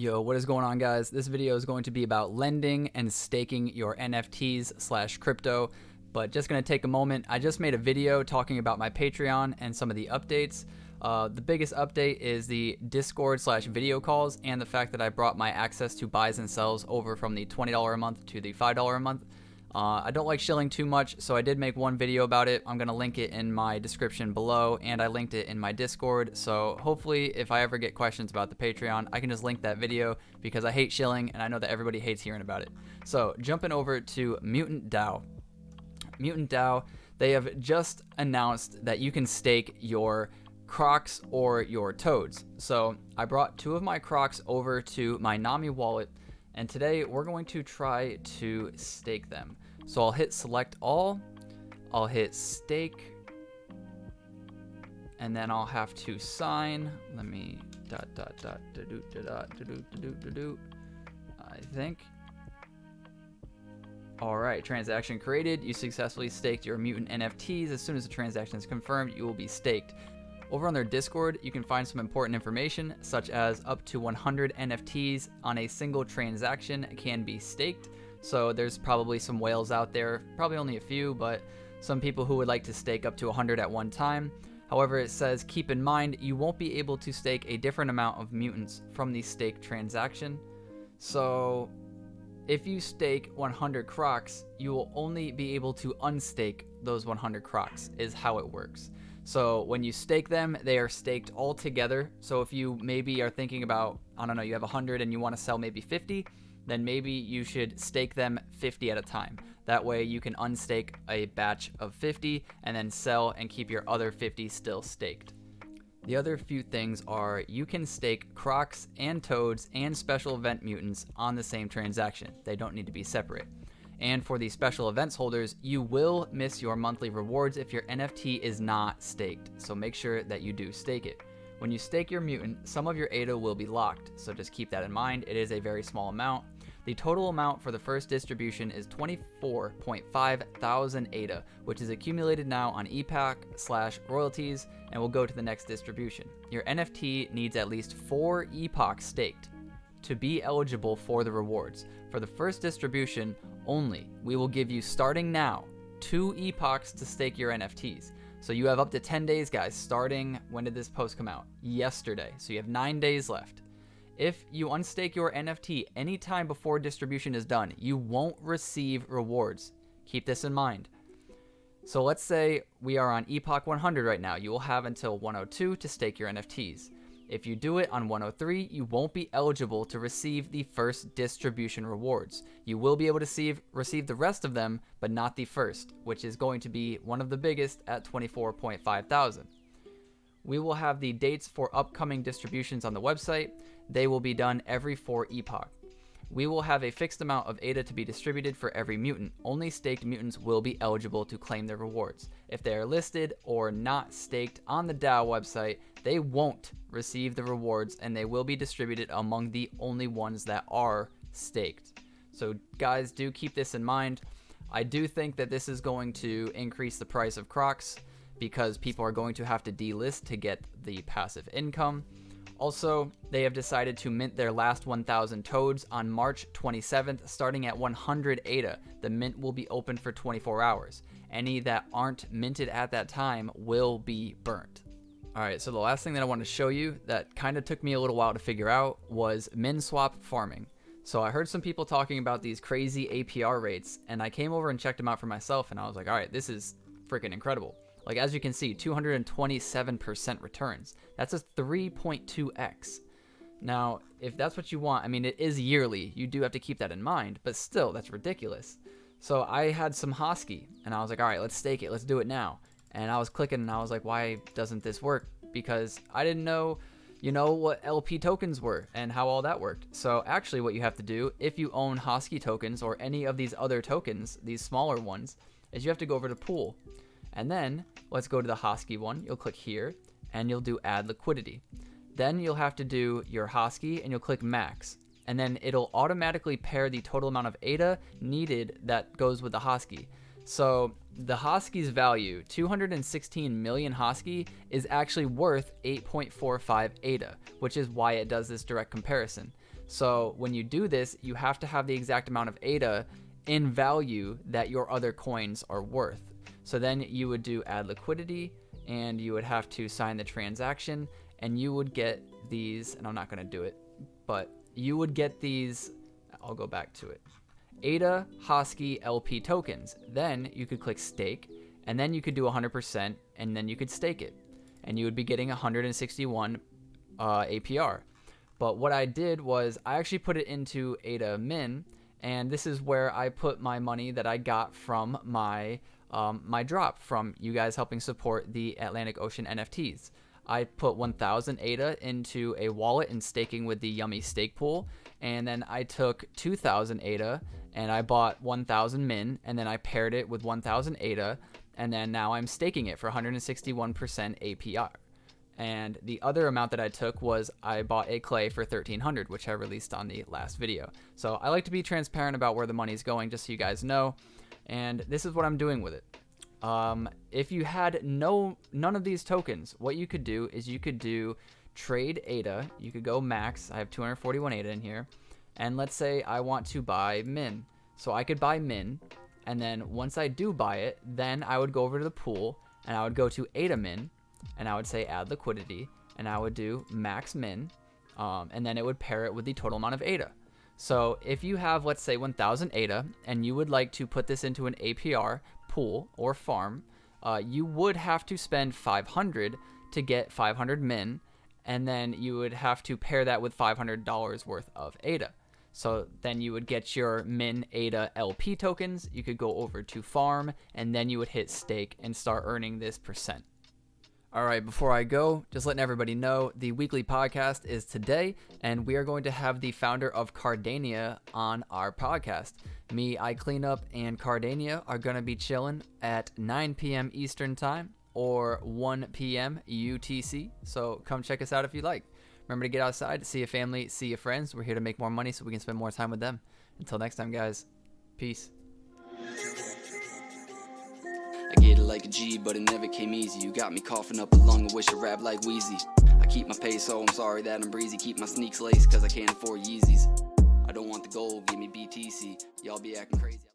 Yo, what is going on, guys? This video is going to be about lending and staking your NFTs slash crypto, but just going to take a moment. I just made a video talking about my Patreon and some of the updates. The biggest update is the Discord slash video calls and the fact that I brought my access to buys and sells over from the $20 a month to the $5 a month. I don't like shilling too much, so I did make one video about it. I'm going to link it in my description below, and I linked it in my Discord, so hopefully if I ever get questions about the Patreon, I can just link that video because I hate shilling, and I know that everybody hates hearing about it. So jumping over to Mutant DAO. Mutant DAO, they have just announced that you can stake your Crocs or your Toads. So I brought two of my Crocs over to my Nami wallet, and today we're going to try to stake them. So I'll hit select all, I'll hit stake, and then I'll have to sign. Let me I think. All right, transaction created. You successfully staked your Mutant NFTs. As soon as the transaction is confirmed, you will be staked. Over on their Discord, you can find some important information, such as up to 100 NFTs on a single transaction can be staked. So there's probably some whales out there, probably only a few, but some people who would like to stake up to 100 at one time. However, it says keep in mind you won't be able to stake a different amount of mutants from the stake transaction. So if you stake 100 Crocs, you will only be able to unstake those 100 Crocs, is how it works. So when you stake them, they are staked all together. So if you maybe are thinking about, I don't know, you have 100 and you want to sell maybe 50, then maybe you should stake them 50 at a time. That way you can unstake a batch of 50 and then sell and keep your other 50 still staked. The other few things are you can stake Crocs and Toads and special event mutants on the same transaction. They don't need to be separate. And for the special events holders, you will miss your monthly rewards if your NFT is not staked. So make sure that you do stake it. When you stake your mutant, some of your ADA will be locked. So just keep that in mind. It is a very small amount. The total amount for the first distribution is 24.5 thousand ADA, which is accumulated now on epoch/royalties and will go to the next distribution. Your NFT needs at least 4 epochs staked to be eligible for the rewards. For the first distribution only, we will give you, starting now, 2 epochs to stake your NFTs. So you have up to 10 days, guys, starting, when did this post come out? Yesterday. So you have 9 days left. If you unstake your NFT anytime before distribution is done, you won't receive rewards. Keep this in mind. So let's say we are on epoch 100 right now. You will have until 102 to stake your NFTs. If you do it on 103, you won't be eligible to receive the first distribution rewards. You will be able to receive the rest of them, but not the first, which is going to be one of the biggest at 24.5 thousand. We will have the dates for upcoming distributions on the website. They will be done every 4 epoch. We will have a fixed amount of ADA to be distributed for every mutant. Only staked mutants will be eligible to claim their rewards. If they are listed or not staked on the DAO website, they won't receive the rewards and they will be distributed among the only ones that are staked. So guys, do keep this in mind. I do think that this is going to increase the price of Crocs because people are going to have to delist to get the passive income. Also, they have decided to mint their last 1,000 Toads on March 27th, starting at 100 ADA. The mint will be open for 24 hours. Any that aren't minted at that time will be burnt. All right, so the last thing that I want to show you that kind of took me a little while to figure out was MinSwap farming. So I heard some people talking about these crazy APR rates, and I came over and checked them out for myself, and I was like, all right, this is freaking incredible. Like, as you can see, 227% returns. That's a 3.2x. Now, if that's what you want, I mean, it is yearly. You do have to keep that in mind, but still, that's ridiculous. So I had some Hosky, and I was like, all right, let's stake it. Let's do it now. And I was clicking, and I was like, why doesn't this work? Because I didn't know, what LP tokens were and how all that worked. So actually what you have to do, if you own Hosky tokens or any of these other tokens, these smaller ones, is you have to go over to pool. And then let's go to the Hosky one. You'll click here and you'll do add liquidity. Then you'll have to do your Hosky and you'll click max. And then it'll automatically pair the total amount of ADA needed that goes with the Hosky. So the Hosky's value, 216 million Hosky, is actually worth 8.45 ADA, which is why it does this direct comparison. So when you do this, you have to have the exact amount of ADA in value that your other coins are worth. So then you would do add liquidity, and you would have to sign the transaction, and you would get these, and I'm not going to do it, but you would get these, I'll go back to it, ada-xxx LP tokens. Then you could click stake, and then you could do 100%, and then you could stake it, and you would be getting 161 APR. But what I did was I actually put it into ADA Min, and this is where I put my money that I got from my my drop from you guys helping support the Atlanick Ocean NFTs. I put 1,000 ADA into a wallet and staking with the Yummy stake pool, and then I took 2,000 ADA and I bought 1,000 Min, and then I paired it with 1,000 ADA, and then now I'm staking it for 161% APR. And the other amount that I took was I bought a clay for 1,300, which I released on the last video. So I like to be transparent about where the money's going, just so you guys know. And this is what I'm doing with it. If you had none of these tokens, what you could do is you could do trade ADA. You could go max. I have 241 ADA in here. And let's say I want to buy Min. So I could buy Min. And then once I do buy it, then I would go over to the pool and I would go to ADA Min. And I would say add liquidity, and I would do max Min, and then it would pair it with the total amount of ADA. So if you have, let's say, 1,000 ADA, and you would like to put this into an APR pool or farm, you would have to spend 500 to get 500 Min, and then you would have to pair that with $500 worth of ADA. So then you would get your Min ADA LP tokens, you could go over to farm, and then you would hit stake and start earning this percent. All right, before I go, just letting everybody know, the weekly podcast is today, and we are going to have the founder of Cardano on our podcast. Me, I Clean Up, and Cardano are going to be chilling at 9 p.m. Eastern Time or 1 p.m. UTC, so come check us out if you like. Remember to get outside, see your family, see your friends. We're here to make more money so we can spend more time with them. Until next time, guys, peace. I get it like a G, but it never came easy. You got me coughing up a lung, I wish I rap like Wheezy. I keep my pace, so I'm sorry that I'm breezy. Keep my sneaks laced, cause I can't afford Yeezys. I don't want the gold, give me BTC. Y'all be acting crazy.